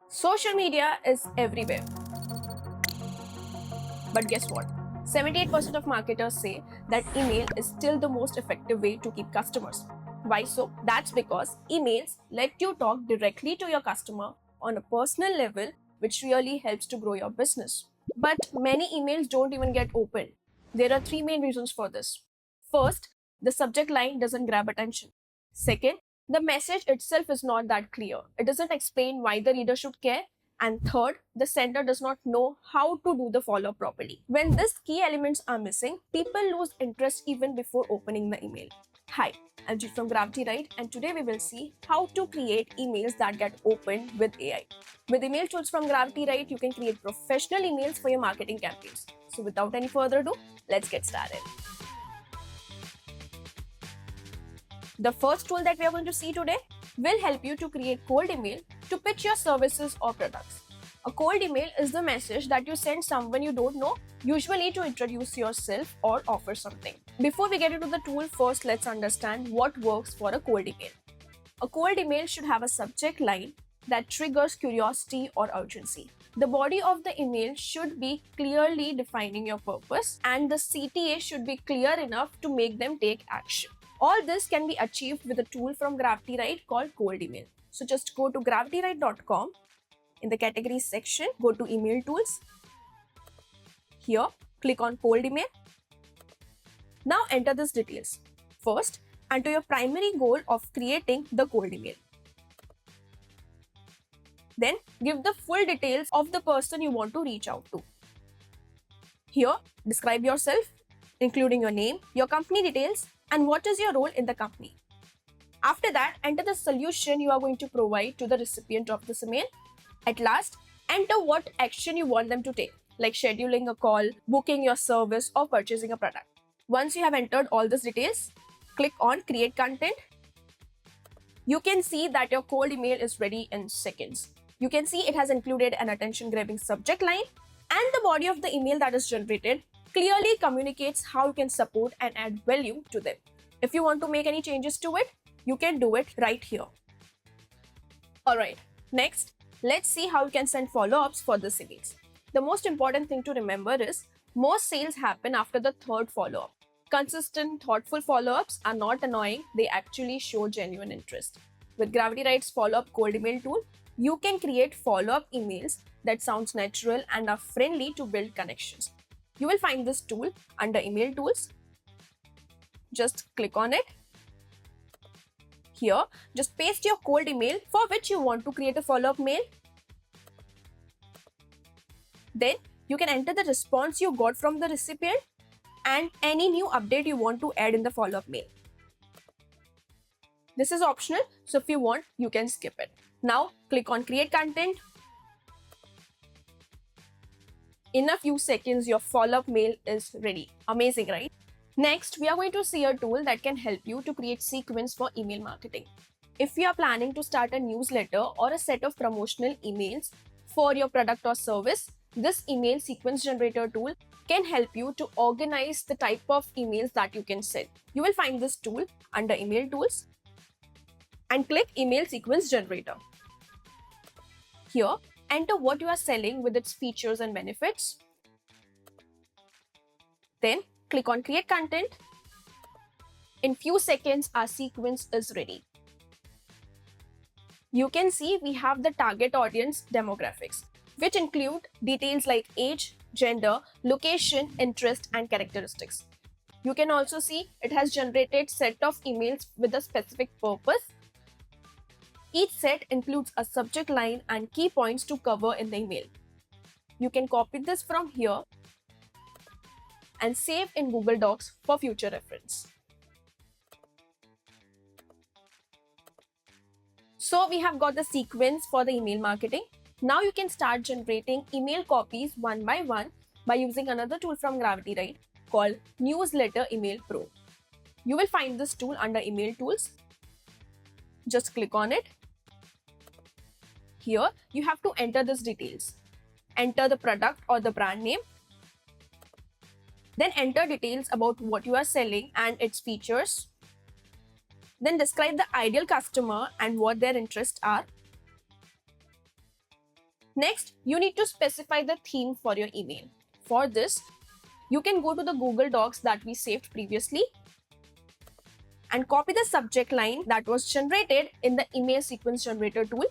Social media is everywhere. But guess what? 78% of marketers say that email is still the most effective way to keep customers. Why so? That's because emails let you talk directly to your customer on a personal level, which really helps to grow your business. But many emails don't even get opened. There are three main reasons for this. First, the subject line doesn't grab attention. Second, the message itself is not that clear. It doesn't explain why the reader should care. And third, the sender does not know how to do the follow up properly. When these key elements are missing, people lose interest even before opening the email. Hi, I'm Jeet from Gravity Right, and today we will see how to create emails that get opened with AI. With email tools from Gravity Right, you can create professional emails for your marketing campaigns. So without any further ado, let's get started. The first tool that we are going to see today will help you to create cold email to pitch your services or products. A cold email is the message that you send someone you don't know, usually to introduce yourself or offer something. Before we get into the tool, first let's understand what works for a cold email. A cold email should have a subject line that triggers curiosity or urgency. The body of the email should be clearly defining your purpose, and the CTA should be clear enough to make them take action. All this can be achieved with a tool from Gravity Right called Cold Email. So just go to gravitywrite.com. In the categories section, go to Email Tools. Here, click on Cold Email. Now enter these details. First, enter your primary goal of creating the cold email. Then, give the full details of the person you want to reach out to. Here, describe yourself, including your name, your company details, and what is your role in the company. After that, enter the solution you are going to provide to the recipient of this email. At last, enter what action you want them to take, like scheduling a call, booking your service, or purchasing a product. Once you have entered all these details, click on Create Content. You can see that your cold email is ready in seconds. You can see it has included an attention-grabbing subject line, and the body of the email that is generated clearly communicates how you can support and add value to them. If you want to make any changes to it, you can do it right here. Alright, next, let's see how you can send follow-ups for this emails. The most important thing to remember is most sales happen after the third follow-up. Consistent, thoughtful follow-ups are not annoying, they actually show genuine interest. With Gravity Right's follow-up cold email tool, you can create follow-up emails that sounds natural and are friendly to build connections. You will find this tool under Email Tools. Just click on it. Here, just paste your cold email for which you want to create a follow-up mail. Then, you can enter the response you got from the recipient and any new update you want to add in the follow-up mail. This is optional, so if you want, you can skip it. Now, click on Create Content. In a few seconds, your follow-up mail is ready. Amazing, right? Next, we are going to see a tool that can help you to create sequence for email marketing. If you are planning to start a newsletter or a set of promotional emails for your product or service, this email sequence generator tool can help you to organize the type of emails that you can send. You will find this tool under Email Tools and click Email Sequence Generator. Here, enter what you are selling with its features and benefits. Then, click on Create Content. In few seconds, our sequence is ready. You can see we have the target audience demographics, which include details like age, gender, location, interest, and characteristics. You can also see it has generated set of emails with a specific purpose. Each set includes a subject line and key points to cover in the email. You can copy this from here and save in Google Docs for future reference. So we have got the sequence for the email marketing. Now you can start generating email copies one by one by using another tool from Gravity Right called Newsletter Email Pro. You will find this tool under Email Tools. Just click on it. Here, you have to enter these details. Enter the product or the brand name. Then enter details about what you are selling and its features. Then describe the ideal customer and what their interests are. Next, you need to specify the theme for your email. For this, you can go to the Google Docs that we saved previously and copy the subject line that was generated in the email sequence generator tool.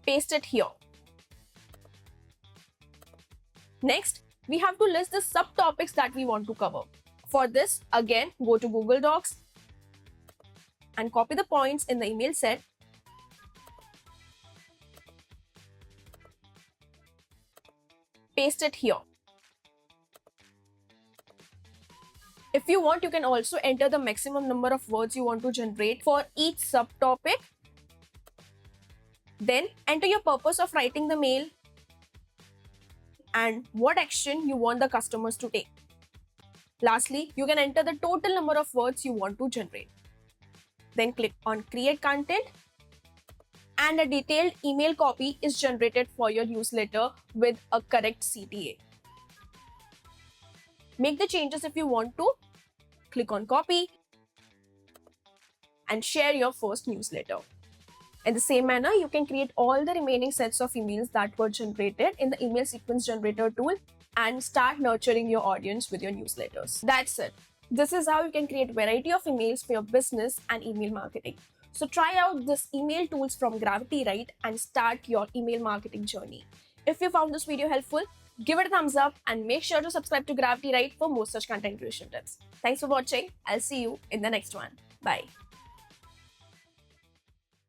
Paste it here. Next, we have to list the subtopics that we want to cover. For this, again, go to Google Docs and copy the points in the email set. Paste it here. If you want, you can also enter the maximum number of words you want to generate for each subtopic. Then enter your purpose of writing the mail and what action you want the customers to take. Lastly, you can enter the total number of words you want to generate. Then click on Create Content and a detailed email copy is generated for your newsletter with a correct CTA. Make the changes if you want to. Click on Copy and share your first newsletter. In the same manner, you can create all the remaining sets of emails that were generated in the email sequence generator tool and start nurturing your audience with your newsletters. That's it. This is how you can create variety of emails for your business and email marketing. So try out this email tools from GravityWrite and start your email marketing journey. If you found this video helpful, give it a thumbs up and make sure to subscribe to GravityWrite for more such content creation tips. Thanks for watching. I'll see you in the next one. Bye.